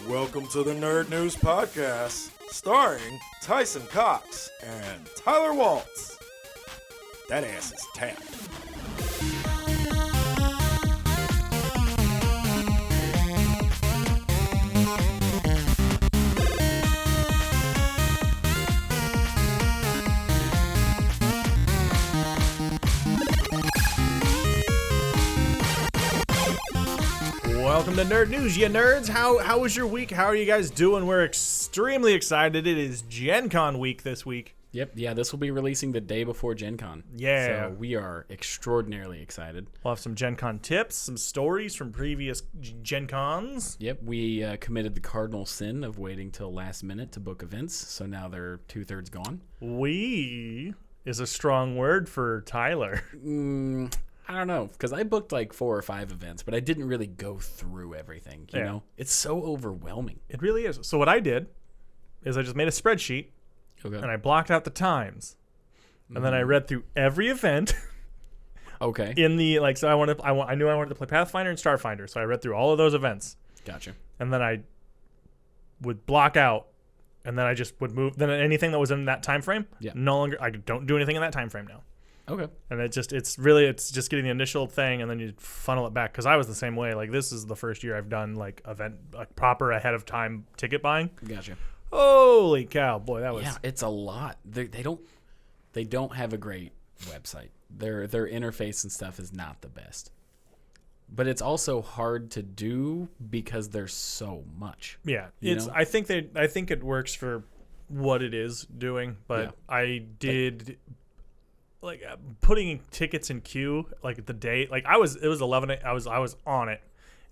Welcome to the Nerd News Podcast, starring Tyson Cox and Tyler Waltz. That ass is tapped. Welcome to Nerd News, you nerds. How was your week? How are you guys doing? We're extremely excited. It is Gencon week this week. Yep, yeah, this will be releasing the day before Gencon. Yeah. So we are extraordinarily excited. We'll have some Gencon tips, some stories from previous Gencons. Yep, we committed the cardinal sin of waiting till last minute to book events, so now they're 2/3 gone. We is a strong word for Tyler. I don't know, because I booked like 4 or 5 events, but I didn't really go through everything, you know? It's so overwhelming. It really is. So what I did is I just made a spreadsheet, Okay. and I blocked out the times. And then I read through every event. Okay. In the, like, so I knew I wanted to play Pathfinder and Starfinder, so I read through all of those events. Gotcha. And then I would block out, and then I just would move. Then anything that was in that time frame, no longer. I don't do anything in that time frame now. Okay. And it's just getting the initial thing, and then you funnel it back. Because I was the same way. Like, this is the first year I've done like proper ahead of time ticket buying. Gotcha. Holy cow, boy, that was it's a lot. They don't have a great website. Their interface and stuff is not the best. But it's also hard to do because there's so much. Yeah, you know? I think it works for what it is doing, but I did. Like putting tickets in queue, like the day, like it was 11. I was on it,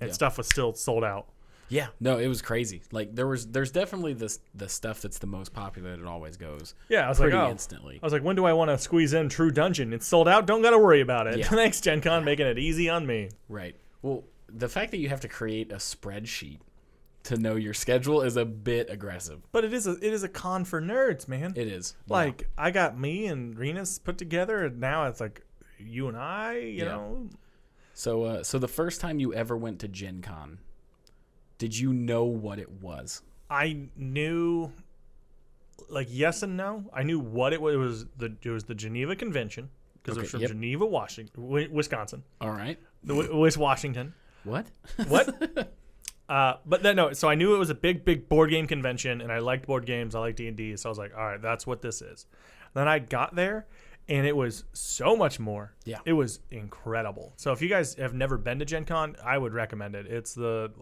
and stuff was still sold out. Yeah, no, it was crazy. Like there's definitely the stuff that's the most popular that always goes. Yeah, I was pretty like, instantly. I was like, when do I want to squeeze in True Dungeon? It's sold out. Don't gotta worry about it. Yeah. Thanks, Gen Con, making it easy on me. Right. Well, the fact that you have to create a spreadsheet to know your schedule is a bit aggressive. But it is a con for nerds, man. It is. Like I got me and Rena's put together, and now it's like you and I, you know. So the first time you ever went to Gen Con, did you know what it was? I knew, like, yes and no. I knew what it was. It was the Geneva Convention because it was from Geneva, Wisconsin. All right. Washington. What? What? But then no. So I knew it was a big board game convention, and I liked board games. I liked D&D, so I was like, all right, that's what this is. Then I got there, and it was so much more. Yeah. It was incredible. So if you guys have never been to Gen Con, I would recommend it. It's It's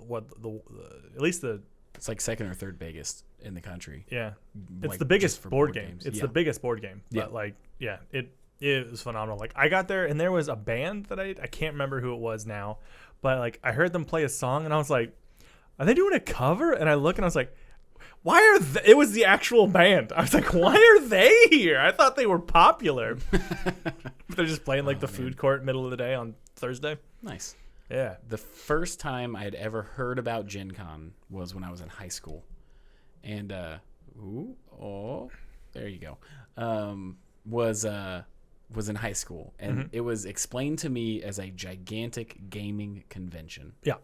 like second or third biggest in the country. Yeah. It's like the biggest for board game. It's the biggest board game. Yeah. But it was phenomenal. Like I got there and there was a band that I can't remember who it was now, but like I heard them play a song and I was like, are they doing a cover? And I look and I was like, why are it was the actual band. I was like, why are they here? I thought they were popular. They're just playing like the food court middle of the day on Thursday. Nice. Yeah. The first time I had ever heard about Gen Con was when I was in high school. And there you go. Was in high school, and it was explained to me as a gigantic gaming convention. Yeah.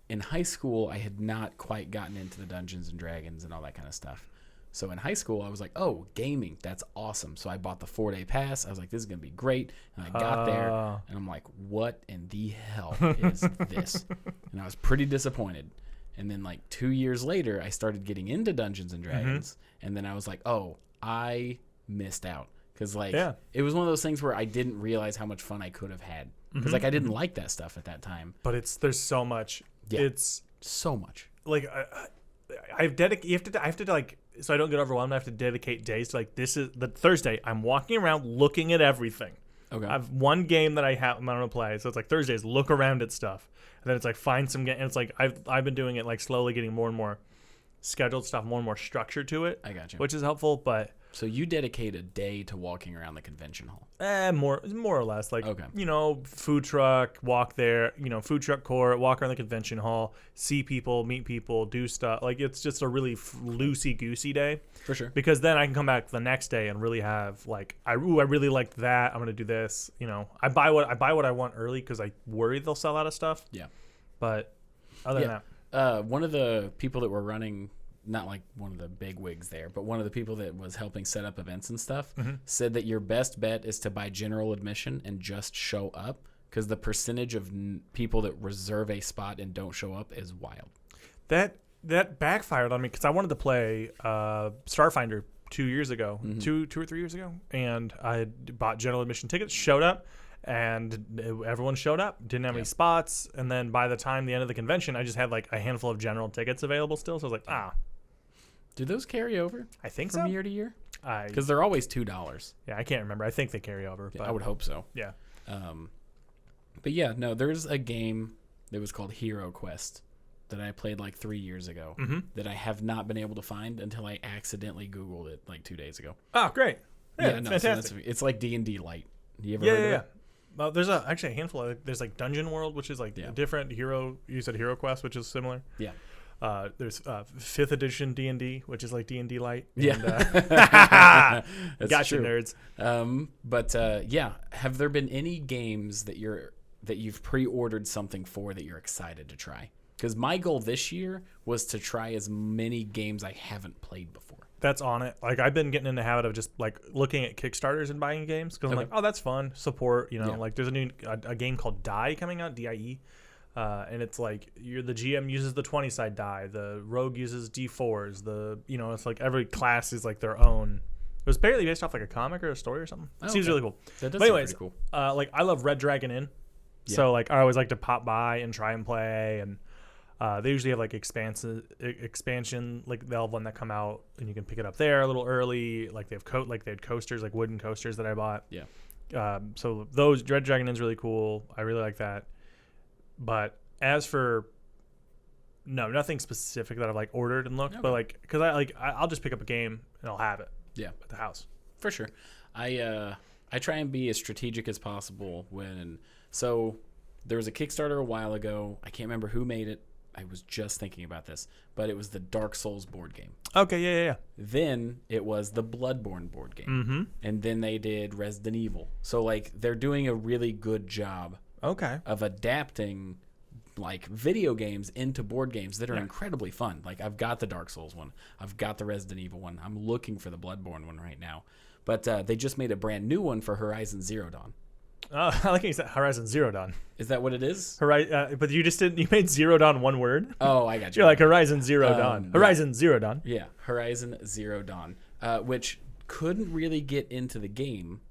In high school, I had not quite gotten into the Dungeons and Dragons and all that kind of stuff. So in high school, I was like, oh, gaming, that's awesome. So I bought the 4-day pass. I was like, this is going to be great. And I got there, and I'm like, what in the hell is this? And I was pretty disappointed. And then like 2 years later, I started getting into Dungeons and Dragons. And then I was like, oh, I missed out. Because it was one of those things where I didn't realize how much fun I could have had. Because I didn't like that stuff at that time. But there's so much. Yeah, it's so much. Like I have to like, so I don't get overwhelmed. I have to dedicate days to like, this is the Thursday. I'm walking around looking at everything. Okay. I have one game that I'm going to play. So it's like Thursdays, look around at stuff. And then it's like find some game. And it's like I've been doing it like slowly getting more and more scheduled stuff, more and more structure to it. I got you. Which is helpful, but so you dedicate a day to walking around the convention hall? More or less. Like, food truck, walk there, food truck court, walk around the convention hall, see people, meet people, do stuff. Like, it's just a really loosey-goosey day. For sure. Because then I can come back the next day and really have, like, I really liked that. I'm going to do this. I buy what I want early because I worry they'll sell out of stuff. Yeah. But other than that. one of the people that were running, not like one of the big wigs there, but one of the people that was helping set up events and stuff said that your best bet is to buy general admission and just show up, because the percentage of people that reserve a spot and don't show up is wild. That backfired on me because I wanted to play Starfinder 2 years ago, 2 or 3 years ago, and I had bought general admission tickets, showed up, and everyone showed up. Didn't have any spots, and then by the time the end of the convention, I just had like a handful of general tickets available still. So I was like, Do those carry over? I think from so. year to year, because they're always $2. Yeah, I can't remember. I think they carry over. But I would hope so. Yeah. But yeah, no, there's a game that was called Hero Quest that I played like 3 years ago that I have not been able to find until I accidentally Googled it like 2 days ago. Oh, great. Yeah, no, fantastic. So it's like D&D Light. You ever heard of it? Well, there's actually a handful of, there's like Dungeon World, which is like different. You said Hero Quest, which is similar. Yeah. There's 5th edition D&D, which is like D&D Light. Yeah. And, gotcha, nerds. But have there been any games that you've pre-ordered something for that you're excited to try? Because my goal this year was to try as many games I haven't played before. That's on it. Like, I've been getting in the habit of just like looking at Kickstarters and buying games because I'm like, oh, that's fun. Support, like there's a game called Die coming out, DIE. And it's like the GM uses the 20-side die, the rogue uses D4s, it's like every class is like their own. It was apparently based off like a comic or a story or something. It seems really cool. That does but anyways, seem pretty cool. Like I love Red Dragon Inn. Yeah. So like I always like to pop by and try and play, and they usually have like expansion, like they'll have one that come out and you can pick it up there a little early. Like they had coasters, like wooden coasters that I bought. Yeah. So those Red Dragon Inn's really cool. I really like that. But as for nothing specific that I've like ordered and looked, but like because I'll just pick up a game and I'll have it. Yeah, at the house for sure. I try and be as strategic as possible so there was a Kickstarter a while ago. I can't remember who made it. I was just thinking about this, but it was the Dark Souls board game. Okay, yeah. Then it was the Bloodborne board game, and then they did Resident Evil. So like they're doing a really good job. Of adapting like video games into board games that are incredibly fun. Like I've got the Dark Souls one. I've got the Resident Evil one. I'm looking for the Bloodborne one right now. But they just made a brand new one for Horizon Zero Dawn. I like how you said Horizon Zero Dawn. Is that what it is? But you just didn't. You made Zero Dawn one word. Oh, I got you. You're like Horizon Zero Dawn. Horizon Zero Dawn. Yeah, Horizon Zero Dawn, which couldn't really get into the game.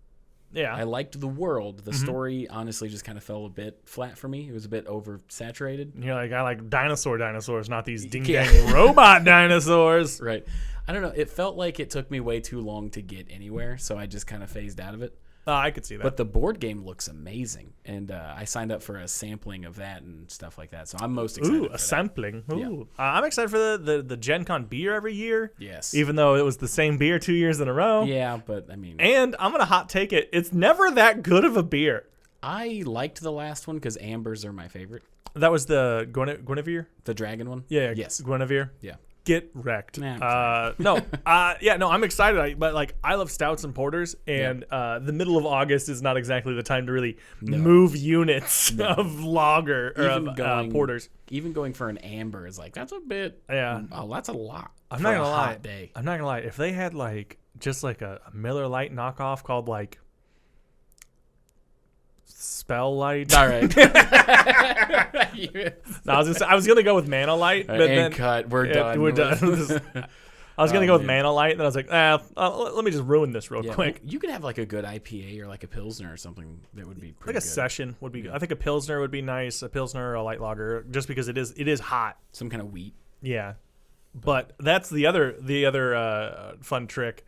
Yeah. I liked the world. The story honestly just kind of fell a bit flat for me. It was a bit oversaturated. And you're like, I like dinosaurs, not these ding-dang robot dinosaurs. Right. I don't know. It felt like it took me way too long to get anywhere, so I just kind of phased out of it. I could see that. But the board game looks amazing, and I signed up for a sampling of that and stuff like that. So I'm most excited. A sampling. Ooh. Yeah. I'm excited for the Gencon beer every year. Yes. Even though it was the same beer 2 years in a row. Yeah, but I mean. And I'm gonna hot take it. It's never that good of a beer. I liked the last one because ambers are my favorite. That was the Guinevere? The dragon one. Yeah. Yes. Guinevere. Yeah. Get wrecked. Nah, no, I'm excited. But like, I love stouts and porters, and the middle of August is not exactly the time to really move units of lager or porters. Even going for an amber is like, that's a bit. Yeah. Oh, that's a lot. I'm not gonna lie. Hot day. I'm not gonna lie. If they had like just like a Miller Lite knockoff called like Spell Light. All right. No, I was gonna go with Mana Light, but then cut. We're done. We're done. I was gonna go with Mana Light, and then I was like, let me just ruin this real quick. You could have like a good IPA or like a Pilsner or something that would be pretty like a good. session would be good. I think a Pilsner would be nice. A Pilsner or a light lager, just because it is hot. Some kind of wheat. Yeah, but that's the other fun trick.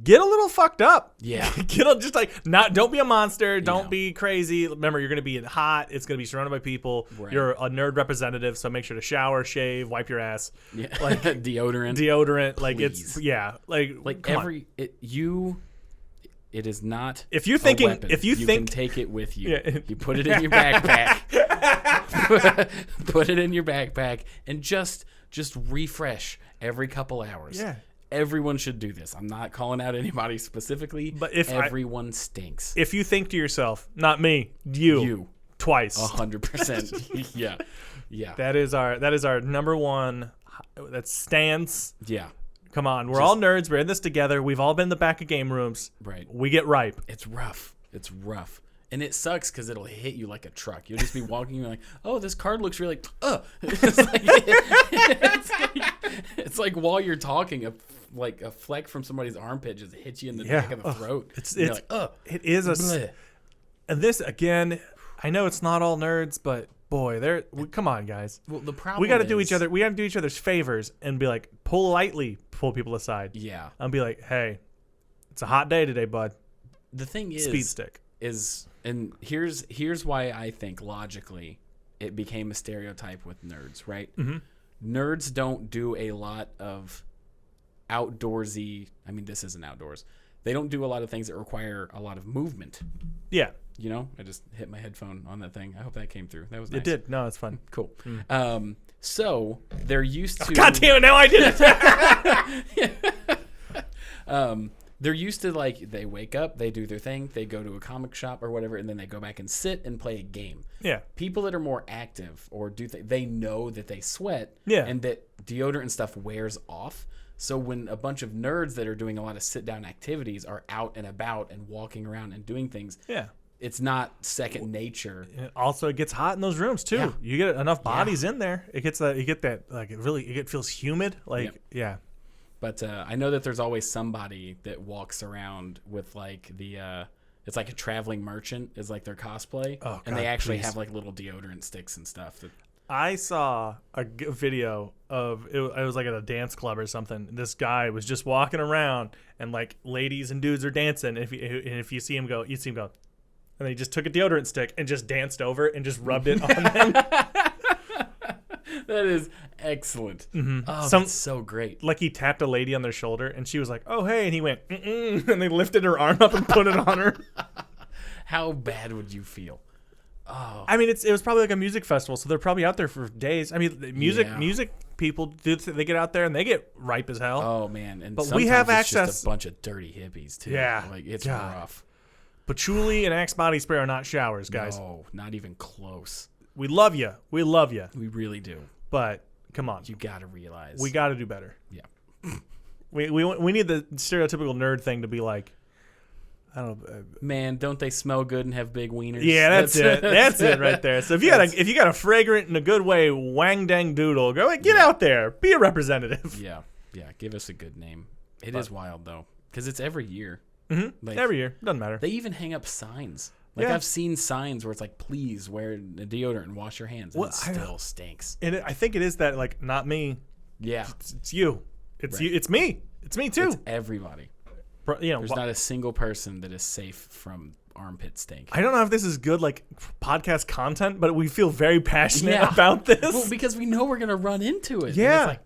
Get a little fucked up. Yeah. Just like don't be a monster. Don't be crazy. Remember, you're going to be hot. It's going to be surrounded by people. Right. You're a nerd representative, so make sure to shower, shave, wipe your ass. Yeah. Like deodorant. Like please. like it is not. If you're thinking, weapon. You can take it with you. Yeah. You put it in your backpack. Put it in your backpack and just refresh every couple hours. Yeah. Everyone should do this. I'm not calling out anybody specifically, but everyone stinks. If you think to yourself, not me, you twice, 100%. Yeah. That is our number one. That stands. Yeah. Come on, we're all nerds. We're in this together. We've all been in the back of game rooms. Right. We get ripe. It's rough. It's rough. And it sucks because it'll hit you like a truck. You'll just be walking, you're like, oh, this card looks really, it's like while you're talking, a fleck from somebody's armpit just hits you in the back of the throat. You're like, it is a. And this again, I know it's not all nerds, but boy, come on, guys. Well, the problem we got to do each other. We got to do each other's favors and be like, politely pull people aside. Yeah. And be like, hey, it's a hot day today, bud. The thing is, speed stick and here's why I think logically it became a stereotype with nerds, right? Mm-hmm. Nerds don't do a lot of outdoorsy. I mean, this isn't outdoors. They don't do a lot of things that require a lot of movement. Yeah. You know, I just hit my headphone on that thing. I hope that came through. That was nice. It did. No, it's fun. Cool. So they're used to. Oh, God damn it! Now I did it. They're used to, like, they wake up, they do their thing, they go to a comic shop or whatever, and then they go back and sit and play a game. Yeah. People that are more active or they know that they sweat. Yeah. And that deodorant and stuff wears off. So when a bunch of nerds that are doing a lot of sit-down activities are out and about and walking around and doing things. Yeah. It's not second nature. Also, it gets hot in those rooms too. Yeah. You get enough bodies in there. It gets that. You get that. Like it feels humid. Like yeah. But I know that there's always somebody that walks around with like it's like a traveling merchant is like their cosplay, and they actually have like little deodorant sticks and stuff. I saw a video of it. I was like at a dance club or something. This guy was just walking around, and like ladies and dudes are dancing. And if you see him go, you see him go, and he just took a deodorant stick and just danced over it and just rubbed it on them. That is excellent. Mm-hmm. Oh, that's so great. Like he tapped a lady on their shoulder, and she was like, "Oh hey," and he went, "Mm-mm," and they lifted her arm up and put it on her. How bad would you feel? Oh, I mean, it was probably like a music festival, so they're probably out there for days. I mean, music people they get out there and they get ripe as hell. Oh man, and but we have it's access. Just a bunch of dirty hippies too. Yeah, like it's rough. Patchouli and Axe body spray are not showers, guys. No, not even close. We love you. We love you. We really do. But come on, you got to realize we got to do better. Yeah. we need the stereotypical nerd thing to be like, I don't know. Man, don't they smell good and have big wieners? Yeah, that's it. That's it right there. So if you got a fragrant in a good way wang dang doodle, go get out there, be a representative. Yeah. Give us a good name. It is wild though, because it's every year. Mm-hmm. Like, every year, doesn't matter. They even hang up signs. Like I've seen signs where it's like, please wear a deodorant and wash your hands. And it still stinks. And I think it is that, like, not me. Yeah. It's you. It's you. It's me. It's me too. It's everybody. There's not a single person that is safe from armpit stink. I don't know if this is good, like, podcast content, but we feel very passionate about this. Well, because we know we're going to run into it. Yeah.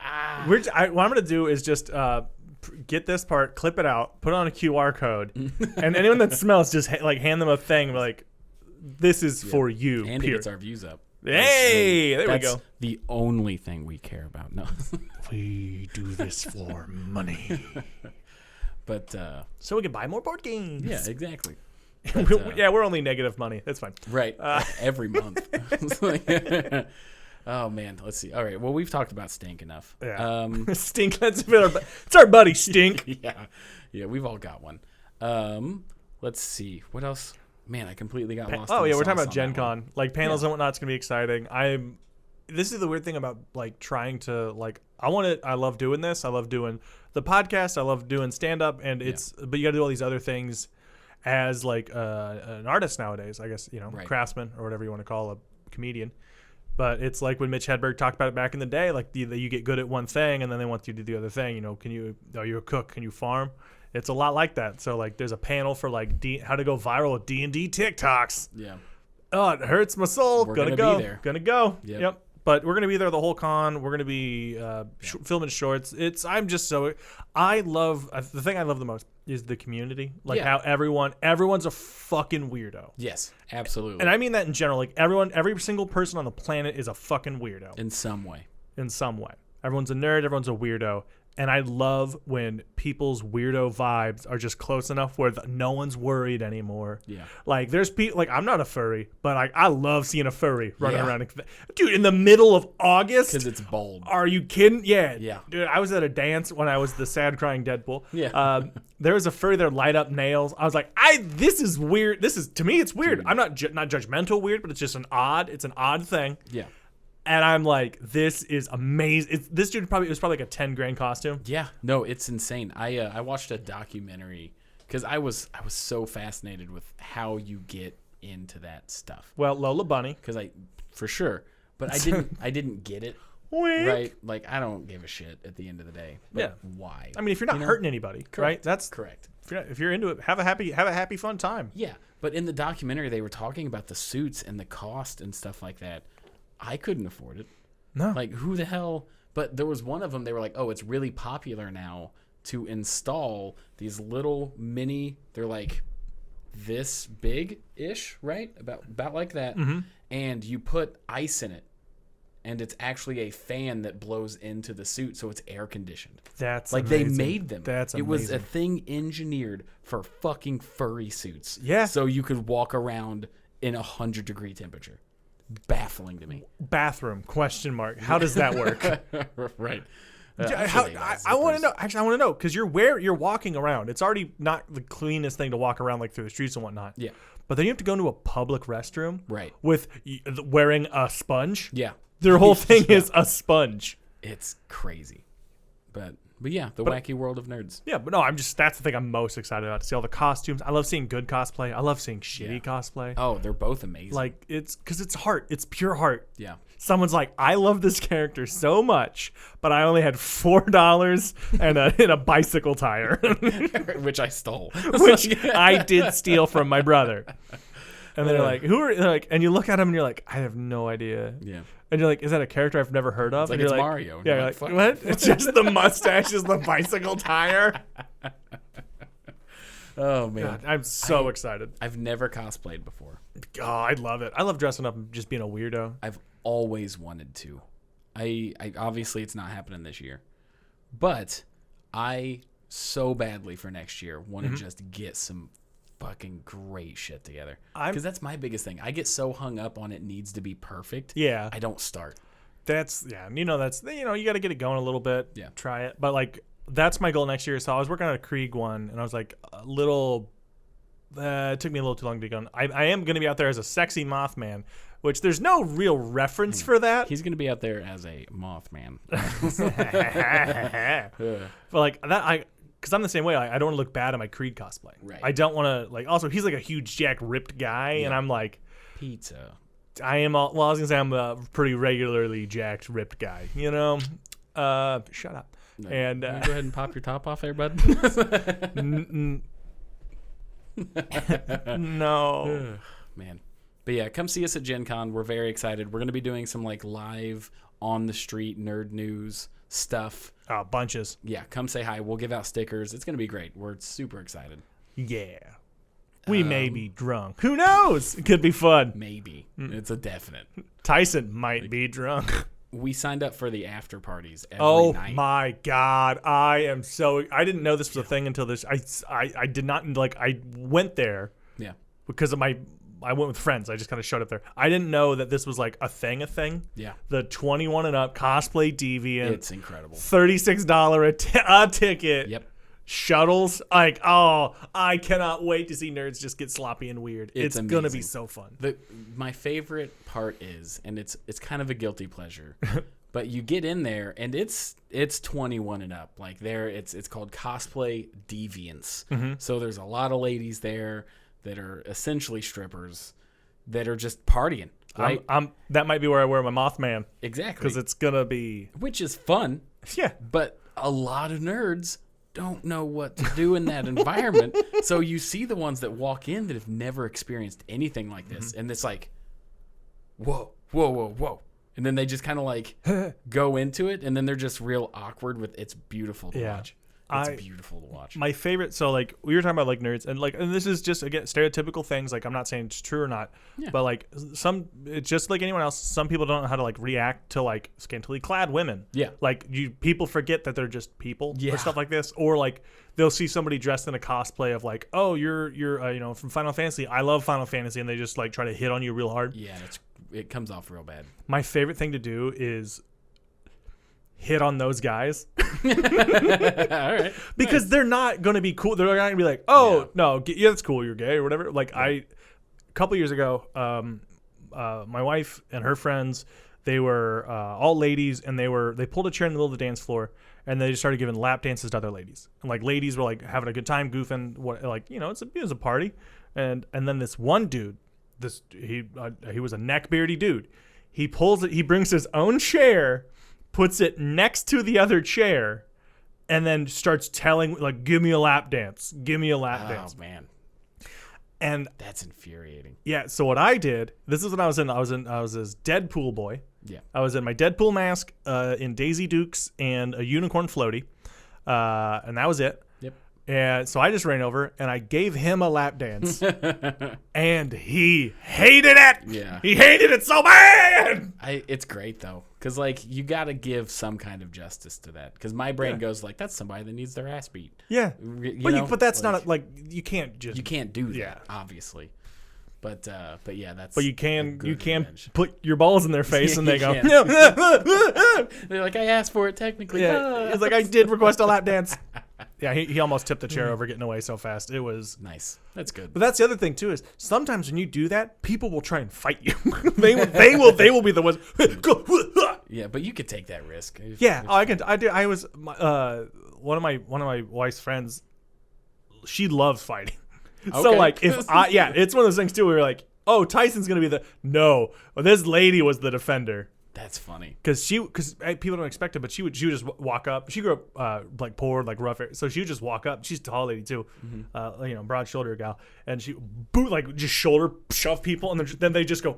And it's like, what I'm going to do is just get this part, clip it out, put it on a QR code, and anyone that smells, just hand them a thing, like, this is for you. And it gets our views up. Hey, there we go. That's the only thing we care about. No. We do this for money. But so we can buy more board games. Yeah, exactly. But, we're only negative money. That's fine. Right. Every month. Oh man, let's see. All right. Well, we've talked about Stink enough. Yeah. Stink. It's our buddy Stink. Yeah. We've all got one. Let's see. What else? Man, I completely got lost. Oh yeah, we're talking about Gencon. Like panels and whatnot's gonna be exciting. This is the weird thing about like trying to like. I love doing this. I love doing the podcast. I love doing stand up, and but you got to do all these other things as like an artist nowadays. I guess craftsman or whatever you want to call a comedian. But it's like when Mitch Hedberg talked about it back in the day, like you get good at one thing and then they want you to do the other thing. Are you a cook? Can you farm? It's a lot like that. So like there's a panel for like how to go viral with D&D TikToks. Yeah. Oh, it hurts my soul. We're gonna be there. Gonna go. Yep. But we're gonna be there the whole con. We're gonna be filming shorts. I love the thing I love the most is the community. Like how everyone's a fucking weirdo. Yes, absolutely. And I mean that in general. Like every single person on the planet is a fucking weirdo in some way. Everyone's a nerd. Everyone's a weirdo. And I love when people's weirdo vibes are just close enough where no one's worried anymore. Yeah. Like there's people like I'm not a furry, but I love seeing a furry running Yeah. around. Dude, in the middle of August. Because it's bold. Are you kidding? Yeah. Yeah. Dude, I was at a dance when I was the sad crying Deadpool. Yeah. There was a furry there light up nails. I was like, this is weird. To me, it's weird. I'm not not judgmental weird, but it's just an odd thing. Yeah. And I'm like, this is amazing. This dude it was probably like a 10 grand costume. Yeah, no, it's insane. I watched a documentary because I was so fascinated with how you get into that stuff. Well, Lola Bunny. Because for sure, but I didn't get it. Wink. Right, like I don't give a shit at the end of the day. But Yeah. why? I mean, if you're not hurting anybody, right? That's correct. If you're into it, have a happy, fun time. Yeah, but in the documentary, they were talking about the suits and the cost and stuff like that. I couldn't afford it. No. Like, who the hell? But there was one of them, they were like, oh, it's really popular now to install these little mini, they're like this big-ish, right? About like that. Mm-hmm. And you put ice in it. And it's actually a fan that blows into the suit, so it's air conditioned. That's like amazing. they made them. That's amazing. It was a thing engineered for fucking furry suits. Yeah. So you could walk around in 100-degree temperature. Baffling to me. Bathroom ? How does that work? Right. I want to know. Actually, I want to know because you're walking around. It's already not the cleanest thing to walk around like through the streets and whatnot. Yeah. But then you have to go into a public restroom. Right. With wearing a sponge. Yeah. Their whole thing is a sponge. It's crazy. But yeah, the wacky world of nerds. Yeah, but no, that's the thing I'm most excited about. To see all the costumes. I love seeing good cosplay. I love seeing shitty cosplay. Oh, they're both amazing. Like it's because it's heart. It's pure heart. Yeah. Someone's like, I love this character so much, but I only had $4 and a bicycle tire, Which I stole. which I did steal from my brother. And they're like, and you look at him and you're like, I have no idea. Yeah. And you're like, is that a character I've never heard of? It's like, and you're it's like, Mario. Yeah, You're you're like, like, fuck. what? It's just the mustache is the bicycle tire. Oh man, God, I'm so excited. I've never cosplayed before. Oh, I love it. I love dressing up and just being a weirdo. I've always wanted to. I obviously it's not happening this year, but I so badly for next year want to just get some fucking great shit together. Because that's my biggest thing. I get so hung up on it needs to be perfect. Yeah. I don't start. You got to get it going a little bit. Yeah. Try it. But like, that's my goal next year. So I was working on a Krieg one and I was like it took me a little too long to get on. I am going to be out there as a sexy Mothman, which there's no real reference for that. He's going to be out there as a Mothman. But like that, because I'm the same way. I don't want to look bad in my Creed cosplay. Right. I don't want to also he's like a huge jacked ripped guy, and I'm like Pizza. I am. I was gonna say I'm a pretty regularly jacked ripped guy. Shut up. No. And Can you go ahead and pop your top off there, bud. No. Man. But yeah, come see us at Gencon. We're very excited. We're going to be doing some like live on the street nerd news stuff. Oh, bunches. Yeah, come say hi. We'll give out stickers. It's going to be great. We're super excited. Yeah. We may be drunk. Who knows? It could be fun. Maybe. It's a definite. Tyson might be drunk. We signed up for the after parties every night. My God. I didn't know this was a thing until this. I did not, I went there. Yeah. Because of I went with friends. I just kind of showed up there. I didn't know that this was like a thing. Yeah. The 21 and up cosplay deviant. It's incredible. $36 a ticket. Yep. Shuttles. Like, oh, I cannot wait to see nerds just get sloppy and weird. It's going to be so fun. My favorite part is, and it's kind of a guilty pleasure, but you get in there and it's 21 and up. Like it's called Cosplay Deviants. Mm-hmm. So there's a lot of ladies there that are essentially strippers that are just partying. Right? That might be where I wear my Mothman. Exactly. Because it's going to be... Which is fun. Yeah. But a lot of nerds don't know what to do in that environment. So you see the ones that walk in that have never experienced anything like this. And it's like, whoa, whoa, whoa, whoa. And then they just kind of like go into it. And then they're just real awkward with it's beautiful to watch. It's beautiful to watch. My favorite, so like we were talking about like nerds and this is just again stereotypical things. Like I'm not saying it's true or not, but like it's just like anyone else. Some people don't know how to like react to like scantily clad women. Yeah, like people forget that they're just people or stuff like this, or like they'll see somebody dressed in a cosplay of like, oh, you're from Final Fantasy. I love Final Fantasy, and they just like try to hit on you real hard. Yeah, it comes off real bad. My favorite thing to do is hit on those guys. All right. Because they're not going to be cool. They're not going to be like, oh, no, that's cool. You're gay or whatever. Like a couple years ago, my wife and her friends, they were all ladies, and they pulled a chair in the middle of the dance floor, and they just started giving lap dances to other ladies. And like ladies were like having a good time goofing, it was a party. And then this one dude, he was a neckbeardy dude. He brings his own chair, puts it next to the other chair, and then starts telling like, give me a lap dance. Oh man. And that's infuriating. Yeah, so what I did, this is when I was this Deadpool boy. Yeah. I was in my Deadpool mask, in Daisy Dukes and a unicorn floaty. And that was it. Yep. And so I just ran over and I gave him a lap dance. And he hated it. Yeah. He hated it so bad. It's great though, because like you got to give some kind of justice to that. Because my brain goes like, that's somebody that needs their ass beat. Yeah. But that's like, not like you can't just. You can't do that. Yeah. Obviously. But yeah, that's. But you can revenge. put your balls in their face and they go. They're like, I asked for it technically. Yeah. It's like I did request a lap dance. Yeah, he almost tipped the chair over getting away so fast. It was nice. That's good. But that's the other thing too is sometimes when you do that, people will try and fight you. they will be the ones. Yeah, but you could take that risk. I can. I do. I was one of my wife's friends. She loves fighting. Okay. So like it's one of those things too where you're like, oh, Tyson's gonna be this lady was the defender. That's funny. Because people don't expect it, but she would just walk up. She grew up like poor, like rough, so she would just walk up. She's a tall lady too, broad shoulder gal, and she just shoulder shove people, and then they just go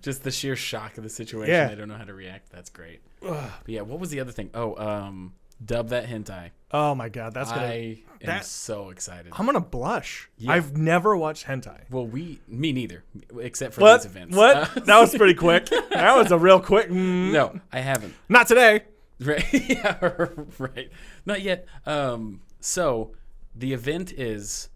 Just the sheer shock of the situation. Yeah. They don't know how to react. That's great. But yeah, what was the other thing? Dub that hentai. Oh my god, I am so excited. I'm gonna blush. Yeah. I've never watched hentai. Well, me neither, except for these events. What? That was pretty quick. That was a real quick. No, I haven't. Not today. Right? Yeah, right. Not yet. So the event is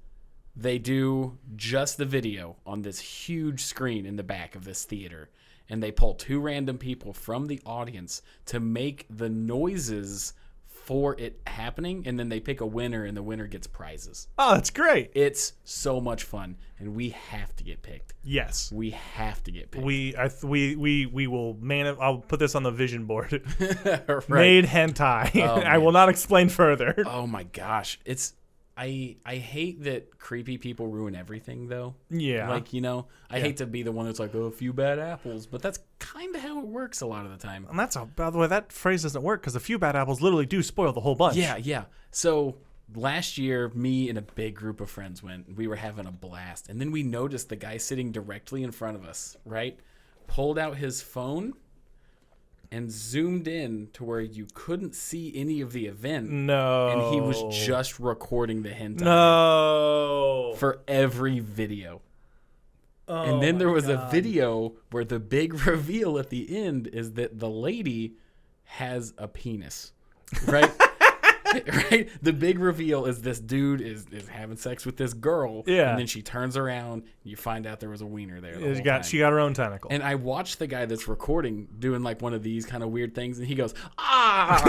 they do just the video on this huge screen in the back of this theater, and they pull two random people from the audience to make the noises for it happening, and then they pick a winner, and the winner gets prizes. Oh, that's great. It's so much fun, and we have to get picked. Yes. We have to get picked. We will I'll put this on the vision board. Right. Made hentai. Oh, I will not explain further. Oh my gosh. I hate that creepy people ruin everything though. Yeah. Like, I hate to be the one that's like, oh, a few bad apples, but that's kind of how it works a lot of the time. And by the way, that phrase doesn't work because a few bad apples literally do spoil the whole bunch. Yeah. So last year, me and a big group of friends went. We were having a blast. And then we noticed the guy sitting directly in front of us, right? Pulled out his phone and zoomed in to where you couldn't see any of the event. No. And he was just recording the hentai. No. For every video. Oh, and then there was God. a video where the big reveal at the end is that the lady has a penis. Right? Right? The big reveal is this dude is having sex with this girl. Yeah. And then she turns around and you find out there was a wiener there. She got her own tentacle. And I watched the guy that's recording doing like one of these kind of weird things, and he goes, ah!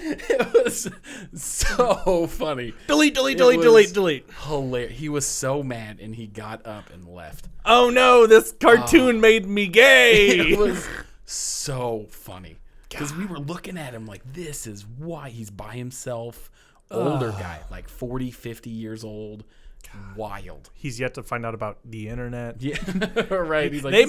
It was so funny. Delete. Hilarious. He was so mad, and he got up and left. Oh no, this cartoon made me gay. It was so funny. Because we were looking at him like, this is why he's by himself. Older guy, like 40, 50 years old. God. Wild. He's yet to find out about the internet. Yeah, right. He's like, they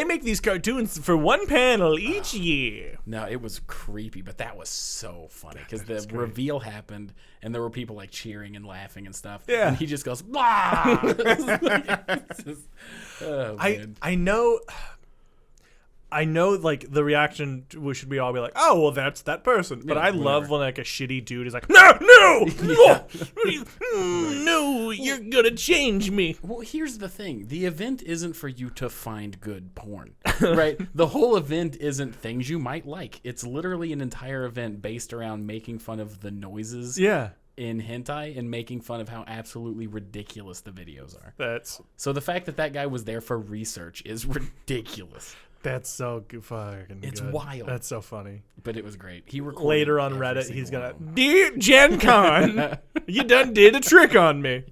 make these cartoons for one panel each year. No, it was creepy, but that was so funny because the reveal happened and there were people like cheering and laughing and stuff. Yeah, and he just goes, "Blah!" I know. I know, like, the reaction should be all be like, oh, well, that's that person. But Yeah, I love whatever. when, like, a shitty dude is like, no, Yeah. no, you're going to change me. Well, here's the thing. The event isn't for you to find good porn, right? The whole event isn't things you might like. It's literally an entire event based around making fun of the noises Yeah. in hentai and making fun of how absolutely ridiculous the videos are. That's So the fact that that guy was there for research is ridiculous. so fucking It's good. wild. That's so funny. But it was great. He recorded Later on every Reddit, single he's going one of to, them. dear Gencon, you done did a trick on me.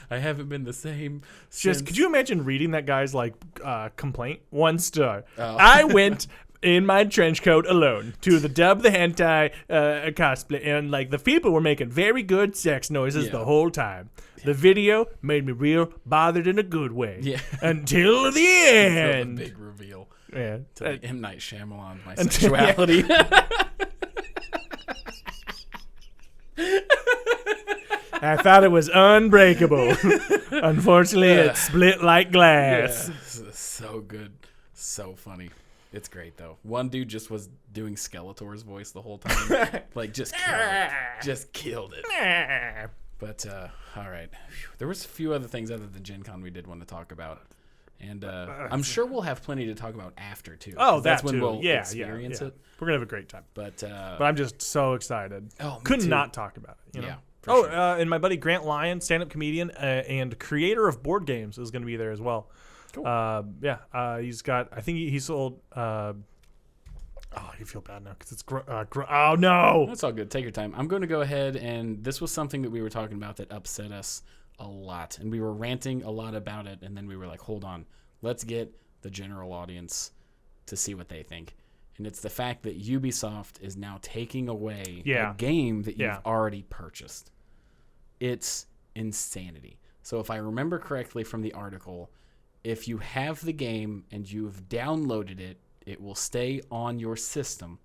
I haven't been the same. Just, could you imagine reading that guy's, like, complaint? 1 star. Oh. I went in my trench coat alone to the Dub the Hentai cosplay, and, like, the people were making very good sex noises the whole time. The video made me real bothered in a good way. Yeah. Until the The end. big reveal Yeah. to the M. Night Shyamalan, my sexuality. I thought it was unbreakable. Unfortunately, it split like glass. Yeah, so good. So funny. It's great, though. One dude just was doing Skeletor's voice the whole time. Like, just killed it. Just killed it. But, all right. Whew. There was a few other things other than Gen Con we did want to talk about. And I'm sure we'll have plenty to talk about after, too. Oh, 'cause that's when too. we'll Yeah. experience it. We're going to have a great time. But I'm just so excited. Oh, me Could too. not talk about it. You know? Yeah. for Oh, sure. and my buddy Grant Lyon, stand-up comedian and creator of board games, is going to be there as well. Cool. He's got. I think he sold. You feel bad now because it's. Oh no! That's all good. Take your time. I'm going to go ahead, and this was something that we were talking about that upset us a lot, and we were ranting a lot about it, and then we were like, hold on, let's get the general audience to see what they think. And it's the fact that Ubisoft is now taking away a game that you've already purchased. It's insanity. So if I remember correctly from the article, if you have the game and you've downloaded it, it will stay on your system.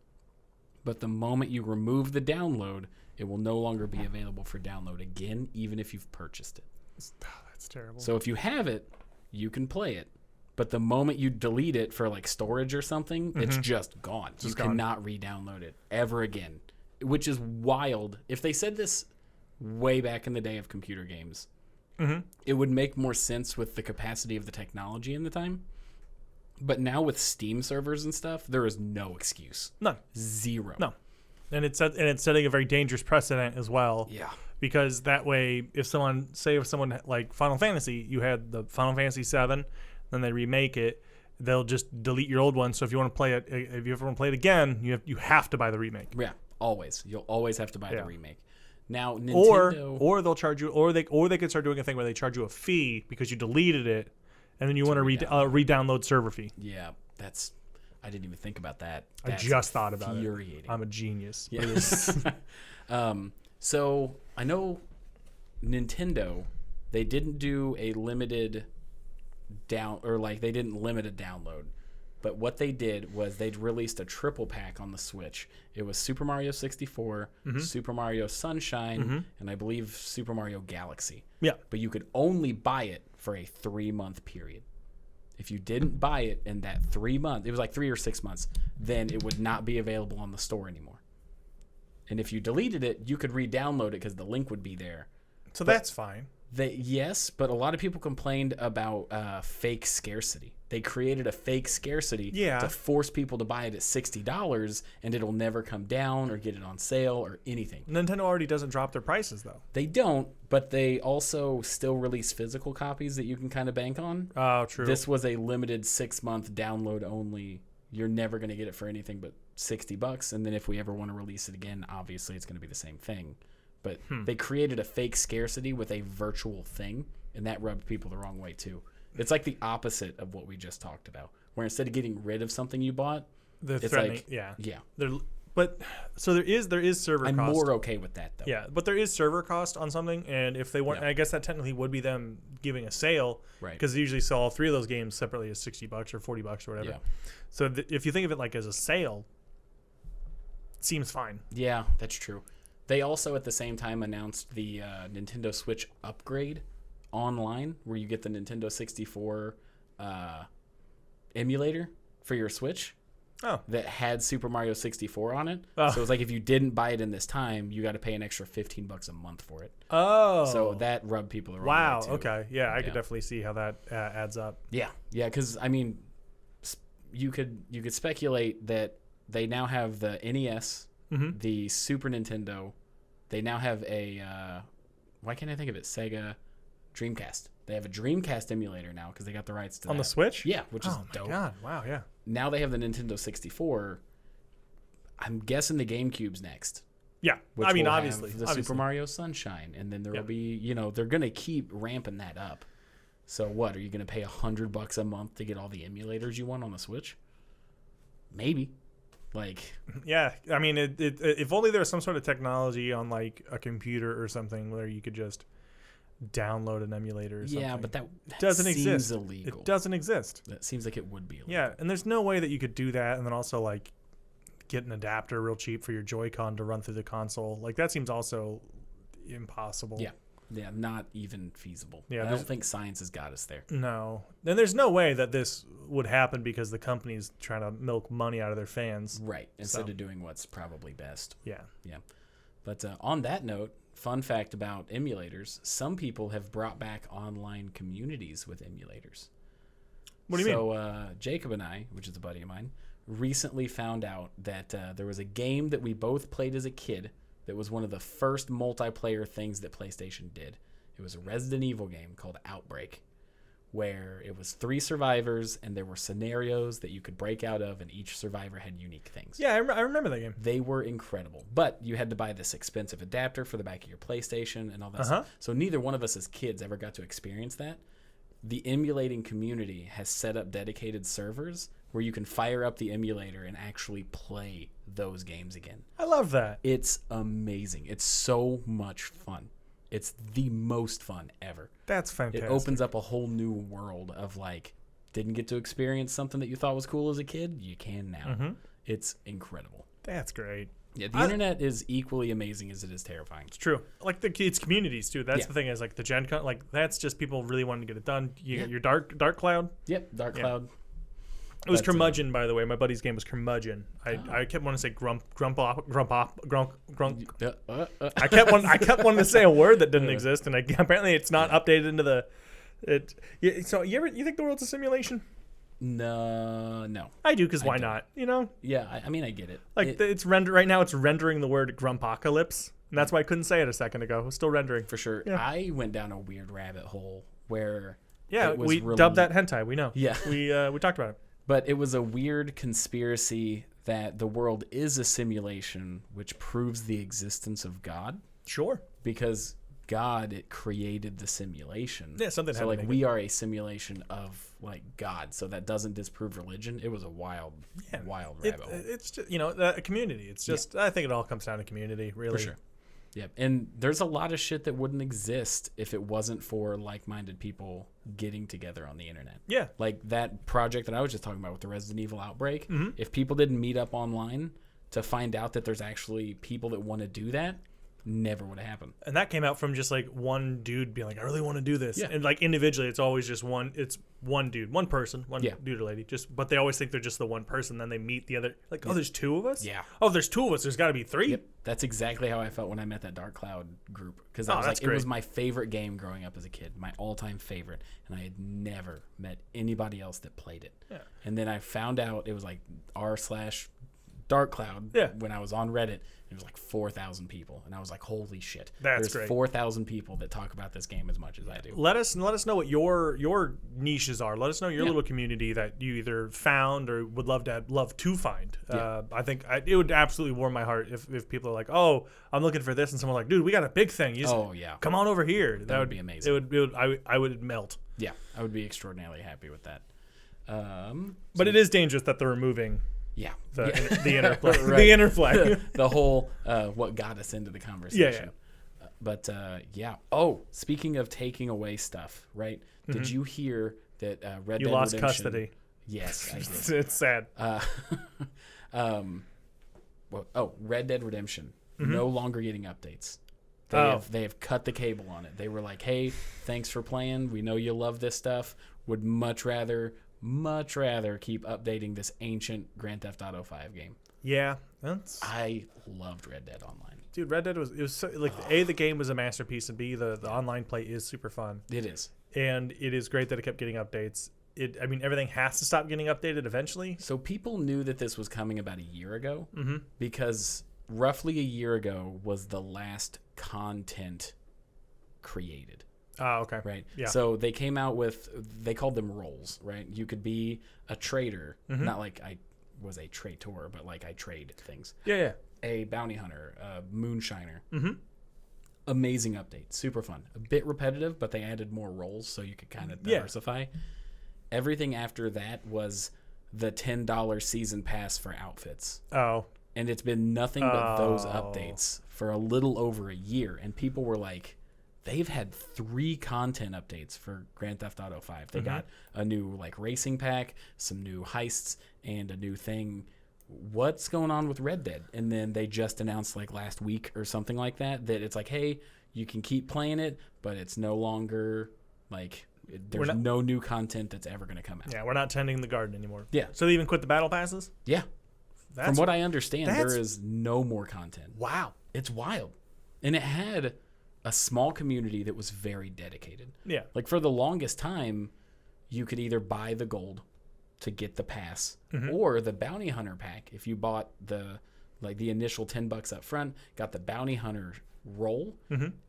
But the moment you remove the download, it will no longer be available for download again, even if you've purchased it. That's terrible. So if you have it, you can play it. But the moment you delete it for like storage or something, it's just gone. You cannot re-download it ever again, which is wild. If they said this way back in the day of computer games, it would make more sense with the capacity of the technology in the time. But now with Steam servers and stuff, there is no excuse. None. Zero. No. And it's setting a very dangerous precedent as well. Yeah. Because that way, if someone like Final Fantasy, you had the Final Fantasy 7, then they remake it, they'll just delete your old one. So if you want to play it, if you ever want to play it again, you have to buy the remake. Yeah, always. You'll always have to buy the remake. Now, Nintendo, or they'll charge you, or they could start doing a thing where they charge you a fee because you deleted it, and then you want to re-download server fee. Yeah, I didn't even think about that. I just thought about it. Infuriating. I'm a genius. Yeah. So I know Nintendo, they didn't do a limited they didn't limit a download. But what they did was they'd released a triple pack on the Switch. It was Super Mario 64, Super Mario Sunshine, and I believe Super Mario Galaxy. Yeah. But you could only buy it for a 3-month period. If you didn't buy it in that 3 months, it was like 3 or 6 months, then it would not be available on the store anymore. And if you deleted it, you could re-download it because the link would be there. So that's fine. Yes, but a lot of people complained about fake scarcity. They created a fake scarcity to force people to buy it at $60, and it'll never come down or get it on sale or anything. Nintendo already doesn't drop their prices, though. They don't, but they also still release physical copies that you can kind of bank on. Oh, true. This was a limited 6-month download only. You're never going to get it for anything but $60, and then if we ever want to release it again, obviously it's going to be the same thing. But they created a fake scarcity with a virtual thing, and that rubbed people the wrong way too. It's like the opposite of what we just talked about, where instead of getting rid of something you bought, They're it's threatening. like, Yeah. But so there is server I'm cost. more okay with that though. Yeah, but there is server cost on something, and if they want, Yeah. I guess that technically would be them giving a sale, Right. Because they usually sell all 3 of those games separately as $60 or $40 or whatever. Yeah. So if you think of it like as a sale, it seems fine. Yeah, that's true. They also at the same time announced the Nintendo Switch upgrade online, where you get the Nintendo 64 emulator, for your Switch. Oh. That had Super Mario 64 on it. Oh. So it was like if you didn't buy it in this time, you got to pay an extra $15 a month for it. Oh. So that rubbed people the wrong wow. way too. Okay. Yeah, I could definitely see how that adds up. Yeah. Yeah, because I mean, you could speculate that they now have the NES, the Super Nintendo. They now have a why can't I think of it? Sega Dreamcast. They have a Dreamcast emulator now because they got the rights to on that. the Switch. Yeah, which is oh my dope. God! Wow. Yeah. Now they have the Nintendo 64. I'm guessing the GameCube's next. Yeah. Which I mean, will have obviously, the Super Mario Sunshine, and then there will be, they're gonna keep ramping that up. So what are you gonna pay $100 a month to get all the emulators you want on the Switch? Maybe. Like, yeah, I mean, if only there was some sort of technology on like a computer or something where you could just download an emulator or something. yeah, but that doesn't seems exist. illegal. It doesn't exist. That seems like it would be illegal. Yeah, and there's no way that you could do that and then also like get an adapter real cheap for your Joy-Con to run through the console. Like that seems also impossible. Yeah, not even feasible. Yeah, I don't think science has got us there. No. Then there's no way that this would happen because the company's trying to milk money out of their fans. Right, instead of doing what's probably best. Yeah. Yeah. But on that note, fun fact about emulators, some people have brought back online communities with emulators. What do you mean? So Jacob and I, which is a buddy of mine, recently found out that there was a game that we both played as a kid that was one of the first multiplayer things that PlayStation did. It was a Resident Evil game called Outbreak, where it was 3 survivors and there were scenarios that you could break out of, and each survivor had unique things. Yeah, I remember that game. They were incredible, but you had to buy this expensive adapter for the back of your PlayStation and all that stuff. So neither one of us as kids ever got to experience that. The emulating community has set up dedicated servers where you can fire up the emulator and actually play those games again. I love that. It's amazing. It's so much fun. It's the most fun ever. That's fantastic. It opens up a whole new world of like, didn't get to experience something that you thought was cool as a kid? You can now. It's incredible. That's great. Yeah, the internet is equally amazing as it is terrifying. It's true. Like the kids' communities too. That's the thing is like the Gencon. Like that's just people really wanting to get it done. You got your dark cloud. Yep, Dark Cloud. It was Curmudgeon, by the way. My buddy's game was Curmudgeon. I kept wanting to say grump. I kept wanting to say a word that didn't exist, and apparently it's not updated into the. So you think the world's a simulation? No. I do, because why not? Yeah, I mean, I get it. Like it's right now. It's rendering the word grumpocalypse, and that's why I couldn't say it a second ago. It's still rendering for sure. Yeah. I went down a weird rabbit hole where we dubbed that hentai. We know. Yeah, we talked about it. But it was a weird conspiracy that the world is a simulation, which proves the existence of God. Sure. Because God created the simulation. Yeah, something. So like we are a simulation of like God. So that doesn't disprove religion. It was a wild rabbit hole. It's just, a community. It's just I think it all comes down to community, really. For sure. Yeah, and there's a lot of shit that wouldn't exist if it wasn't for like-minded people getting together on the internet. Yeah. Like that project that I was just talking about with the Resident Evil Outbreak. If people didn't meet up online to find out that there's actually people that want to do that, never would have happened. And that came out from just like one dude being like, I really want to do this. Yeah. And like individually, it's always just one dude, one person, dude or lady. But they always think they're just the one person. Then they meet the other. Like, oh, there's 2 of us? Yeah. Oh, there's 2 of us. There's got to be 3? Yep. That's exactly how I felt when I met that Dark Cloud group. Because I was like, it was my favorite game growing up as a kid, my all-time favorite. And I had never met anybody else that played it. Yeah. And then I found out it was like r/Dark Cloud when I was on Reddit. It was like 4,000 people, and I was like, "Holy shit!" There's great. 4,000 people that talk about this game as much as I do. Let us know what your niches are. Let us know your little community that you either found or would love to find. Yeah. I think it would absolutely warm my heart if people are like, "Oh, I'm looking for this," and someone's like, "Dude, we got a big thing. Come on over here." That would be amazing. I would melt. Yeah, I would be extraordinarily happy with that. But it is dangerous that they're removing. Yeah. The interplay. Right. The interplay. The whole what got us into the conversation. Yeah. But yeah. Oh, speaking of taking away stuff, right? Did you hear that Red Dead Redemption... You lost custody. Yes, I did. It's sad. Red Dead Redemption. No longer getting updates. They have cut the cable on it. They were like, hey, thanks for playing. We know you love this stuff. Would much rather much rather keep updating this ancient Grand Theft Auto 5 game. Yeah, I loved Red Dead Online. dude. Red Dead was so, like A, the game was a masterpiece, and B, the online play is super fun. It is. And it is great that it kept getting updates. I mean, everything has to stop getting updated eventually. So people knew that this was coming about a year ago because roughly a year ago was the last content created. Oh, okay. Right. Yeah. So they came out with, they called them roles, right? You could be a trader, not like I was a traitor, but like I trade things. Yeah. A bounty hunter, a moonshiner. Amazing update. Super fun. A bit repetitive, but they added more roles so you could kind of diversify. Everything after that was the $10 season pass for outfits. Oh. And it's been nothing but those updates for a little over a year. And people were like, they've had 3 content updates for Grand Theft Auto 5. They got a new like racing pack, some new heists, and a new thing. What's going on with Red Dead? And then they just announced like last week or something like that it's like, hey, you can keep playing it, but it's no longer like there's no new content that's ever going to come out. Yeah, we're not tending the garden anymore. Yeah. So they even quit the battle passes? Yeah. From what I understand, there is no more content. Wow. It's wild. And it had a small community that was very dedicated. Yeah. Like for the longest time, you could either buy the gold to get the pass or the bounty hunter pack. If you bought the initial $10 up front, got the bounty hunter role,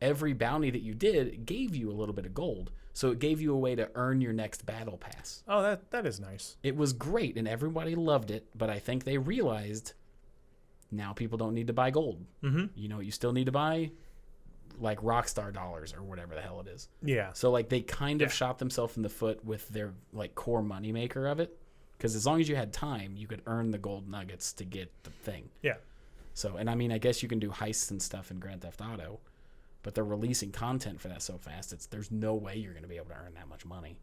every bounty that you did gave you a little bit of gold. So it gave you a way to earn your next battle pass. Oh, that is nice. It was great and everybody loved it, but I think they realized now people don't need to buy gold. You know, you still need to buy like Rockstar dollars or whatever the hell it is. Yeah. So like they kind of shot themselves in the foot with their like core moneymaker of it. Because as long as you had time, you could earn the gold nuggets to get the thing. Yeah. So, and I mean, I guess you can do heists and stuff in Grand Theft Auto, but they're releasing content for that so fast. There's no way you're going to be able to earn that much money.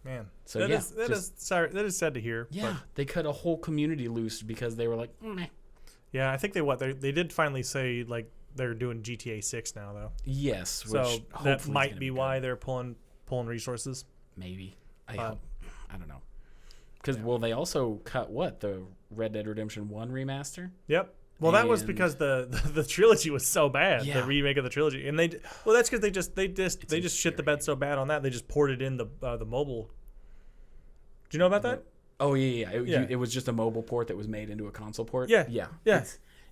Man. So that is sad to hear. Yeah, they cut a whole community loose because they were like, meh. Yeah, I think they did finally say like they're doing GTA 6 now though. Yes, So which that might be why they're pulling resources. Maybe. I hope. I don't know. Because, well, they also cut the Red Dead Redemption 1 remaster? Yep. Well, that was because the trilogy was so bad, the remake of the trilogy, and that's because they just shit the bed so bad on that they just ported in the mobile. Do you know about that? Oh yeah. It was just a mobile port that was made into a console port. Yeah.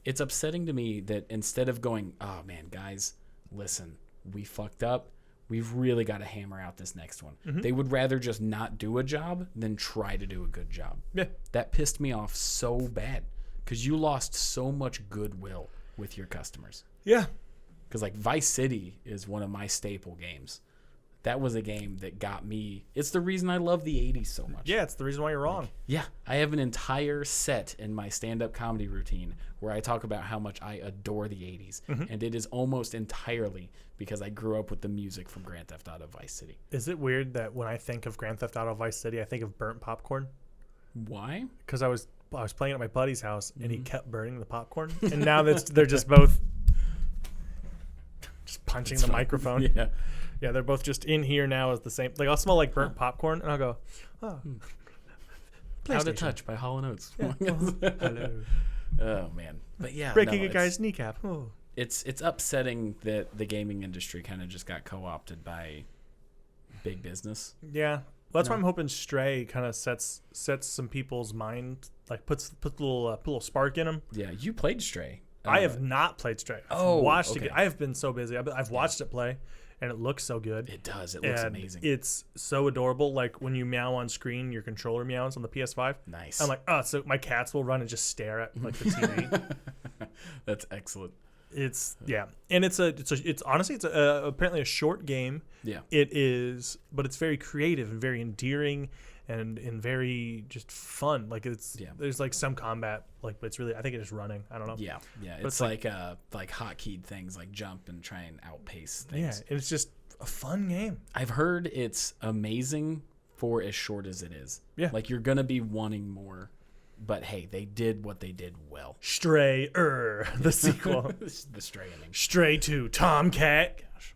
It's upsetting to me that instead of going, oh man, guys, listen, we fucked up. We've really got to hammer out this next one. They would rather just not do a job than try to do a good job. Yeah. That pissed me off so bad because you lost so much goodwill with your customers. Yeah. Because like Vice City is one of my staple games. That was a game that got me. It's the reason I love the 80s so much. Yeah, it's the reason why you're wrong. Yeah, I have an entire set in my stand-up comedy routine where I talk about how much I adore the 80s. And it is almost entirely because I grew up with the music from Grand Theft Auto Vice City. Is it weird that when I think of Grand Theft Auto Vice City, I think of burnt popcorn? Why? Because I was playing at my buddy's house, and he kept burning the popcorn. And now they're just both just punching the microphone. Yeah. Yeah, they're both just in here now as the same. Like, I'll smell like burnt popcorn, and I'll go, oh. Out of Touch by Hall & Oates. Yeah. Hello. Oh, man. But yeah. Breaking a guy's kneecap. Oh. It's upsetting that the gaming industry kind of just got co-opted by big business. Yeah. Well, that's why I'm hoping Stray kind of sets some people's mind, like puts a little spark in them. Yeah, you played Stray. I have not played Stray. Oh, watched okay. it. I have been so busy. I've watched it play, and it looks so good. It does. It looks amazing. It's so adorable. Like when you meow on screen, your controller meows on the PS5. Nice. I'm like, oh, so my cats will run and just stare at like the TV. That's excellent. It's and it's honestly apparently a short game. Yeah. It is, but it's very creative and very endearing and very just fun. Like there's like some combat, like, but it's really, I think it's just running. I don't know. Yeah. It's like hotkeyed things, like jump and try and outpace things. Yeah, and it's just a fun game. I've heard it's amazing for as short as it is. Yeah. Like you're gonna be wanting more. But hey, they did what they did well. Stray, the sequel. The Stray ending. Stray 2, Tomcat. Gosh.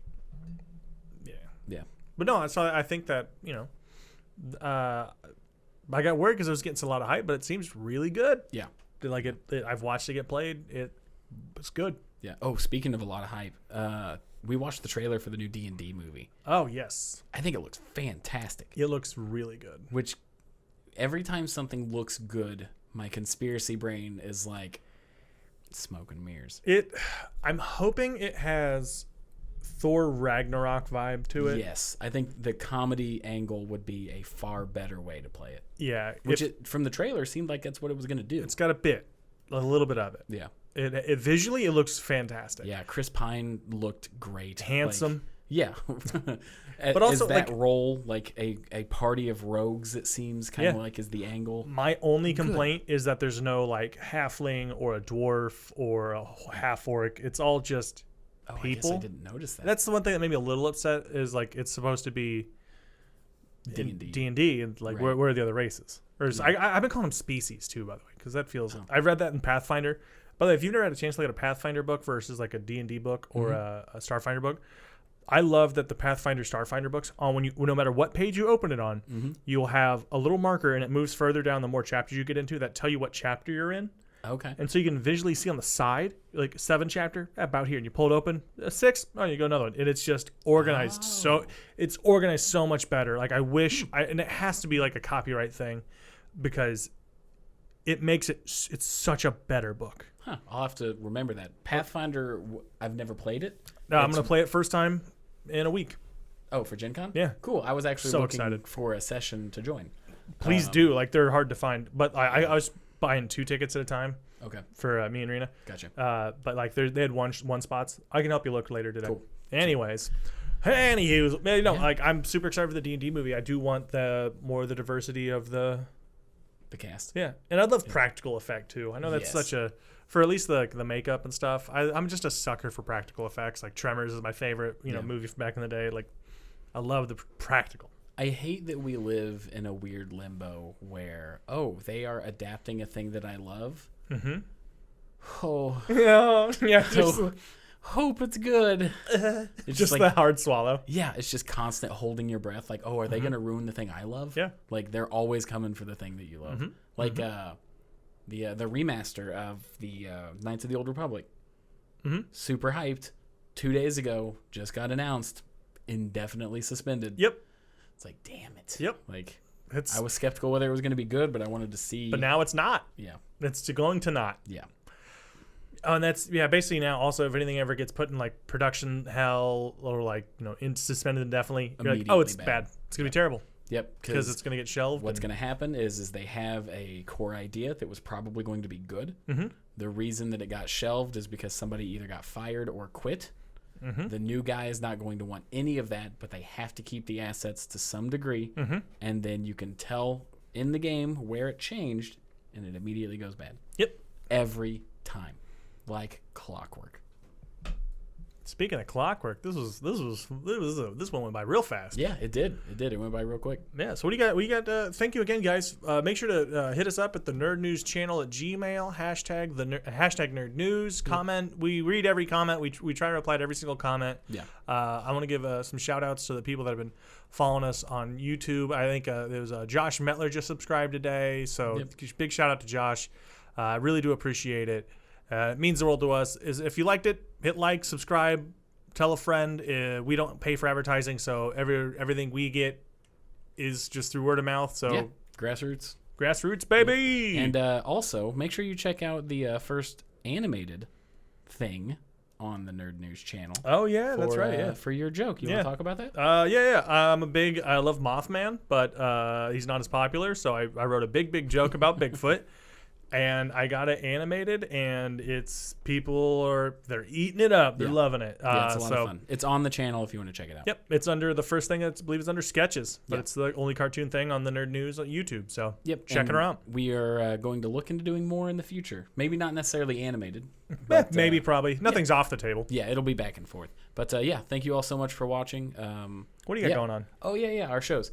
Yeah. Yeah. But no, so I think that, I got worried because it was getting a lot of hype, but it seems really good. Yeah. Like I've watched it get played. It's good. Yeah. Oh, speaking of a lot of hype, we watched the trailer for the new D&D movie. Oh yes, I think it looks fantastic. it looks really good. Which every time something looks good, my conspiracy brain is like smoke and mirrors. I'm hoping it has Thor Ragnarok vibe to it. Yes, I think the comedy angle would be a far better way to play it. Yeah, Which from the trailer seemed like that's what it was going to do. it's got a little bit of it. Yeah. It visually it looks fantastic. Yeah, Chris Pine looked great. Handsome. Like, yeah. But also, is that like- role like a party of rogues, it seems, kind of Yeah. like is the angle. My only complaint is that there's no like halfling or a dwarf or a half orc. It's all just Oh, I guess people. I didn't notice that. That's the one thing that made me a little upset is like it's supposed to be D&D. D&D and like Right. where are the other races? Or is, I've been calling them species too, by the way, because that feels. I've read that in Pathfinder. By the way, if you've never had a chance to look at a Pathfinder book versus like a D&D book or a Starfinder book, I love that the Pathfinder Starfinder books on no matter what page you open it on, you'll have a little marker and it moves further down the more chapters you get into that tell you what chapter you're in. Okay. And so you can visually see on the side, like 7 chapter about here, and you pull it open. 6, oh, you go another one, and it's just organized. So it's organized so much better. Like I wish, and it has to be like a copyright thing, because it makes it's such a better book. Huh. I'll have to remember that. Pathfinder, I've never played it. Now I'm gonna play it first time in a week. Oh, for Gen Con? Yeah. Cool. I was actually So looking excited. for a session to join. Please do. Like they're hard to find, but I was buying 2 tickets at a time Okay. for me and Rena. Gotcha. But like they had one spots. I can help you look later today. Cool. Anyways, like I'm super excited for the D&D movie. I do want more of the diversity of the cast. yeah, and I'd love practical effect too. I know that's Yes. such for at least the makeup and stuff. I'm just a sucker for practical effects. Like Tremors is my favorite movie from back in the day. Like I love the practical. I hate that we live in a weird limbo where, they are adapting a thing that I love. Mm-hmm. Oh, Yeah. hope it's good. It's Just like, the hard swallow. yeah, it's just constant holding your breath. Like, are they going to ruin the thing I love? Yeah. Like, they're always coming for the thing that you love. Like, the remaster of the Knights of the Old Republic. Super hyped. 2 days ago, just got announced. Indefinitely suspended. Yep. It's like, damn it. Yep. Like, It's I was skeptical whether it was going to be good, but I wanted to see. but now it's not. Yeah. It's going to not. Yeah. Oh, and that's basically now also if anything ever gets put in like production hell or like suspended indefinitely, you're like, oh, it's Immediately bad. It's gonna be terrible Yep. because it's gonna get shelved. What's going to happen is they have a core idea that was probably going to be good. The reason that it got shelved is because somebody either got fired or quit. The new guy is not going to want any of that, but they have to keep the assets to some degree. And then you can tell in the game where it changed, and it immediately goes bad. Yep. Every time. Like clockwork. Speaking of clockwork, this one went by real fast. Yeah, it did. It went by real quick. Yeah. So what do you got? Thank you again, guys. Make sure to hit us up at the Nerd News channel at Gmail. Hashtag Nerd News. Comment. We read every comment. We try to reply to every single comment. Yeah. I want to give some shout outs to the people that have been following us on YouTube. I think there was Josh Metler just subscribed today. So big shout out to Josh. I really do appreciate it. It means the world to us. If you liked it, hit like, subscribe, tell a friend. We don't pay for advertising, so everything we get is just through word of mouth. So Yeah. Grassroots, baby. And also, make sure you check out the first animated thing on the Nerd News channel. Oh yeah, that's for, right. Yeah. For your joke. You want to talk about that? I love Mothman, but he's not as popular. So I wrote a big joke about Bigfoot. And I got it animated, and they're eating it up. They're loving it. Yeah, it's a lot of fun. It's on the channel if you want to check it out. Yep, it's under the first thing I believe is under sketches, but it's the only cartoon thing on the Nerd News on YouTube. So check it around. We are going to look into doing more in the future. Maybe not necessarily animated. But, Maybe, probably. Nothing's off the table. Yeah, it'll be back and forth. But thank you all so much for watching. What do you got going on? Oh, yeah, our shows.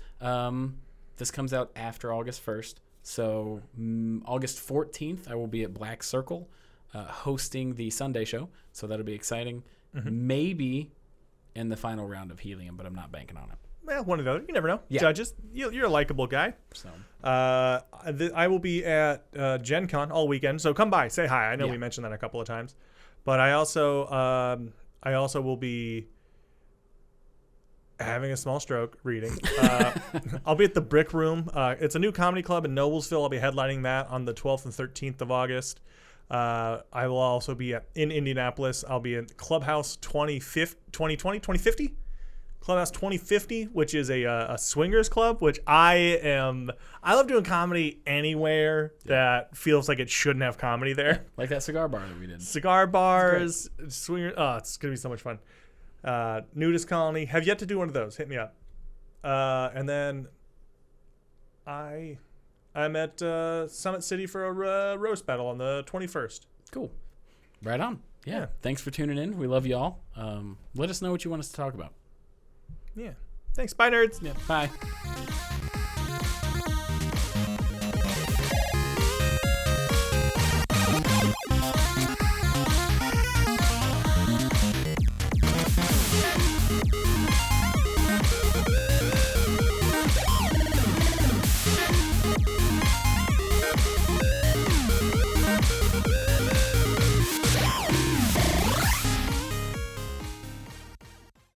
This comes out after August 1st. So August 14th, I will be at Black Circle hosting the Sunday show. So that'll be exciting. Maybe in the final round of Helium, but I'm not banking on it. Well, one or the other. You never know. Yeah. Judges, you're a likable guy. So I will be at Gencon all weekend, so come by, say hi. I know Yeah. we mentioned that a couple of times, but I also will be having a small stroke reading. I'll be at the Brick Room. It's a new comedy club in Noblesville. I'll be headlining that on the 12th and 13th of August. I will also be in Indianapolis. I'll be at Clubhouse 2050. Clubhouse 2050, which is a swingers club, which I love doing comedy anywhere that feels like it shouldn't have comedy there. like that cigar bar that we did. Cigar bars, swingers. Oh, it's gonna be so much fun. Nudist Colony. Have yet to do one of those. Hit me up. And then I'm at Summit City for a roast battle on the 21st. Cool. Right on. Yeah. Thanks for tuning in. We love y'all. Let us know what you want us to talk about. Yeah. Thanks. Bye, nerds. Yeah. Bye.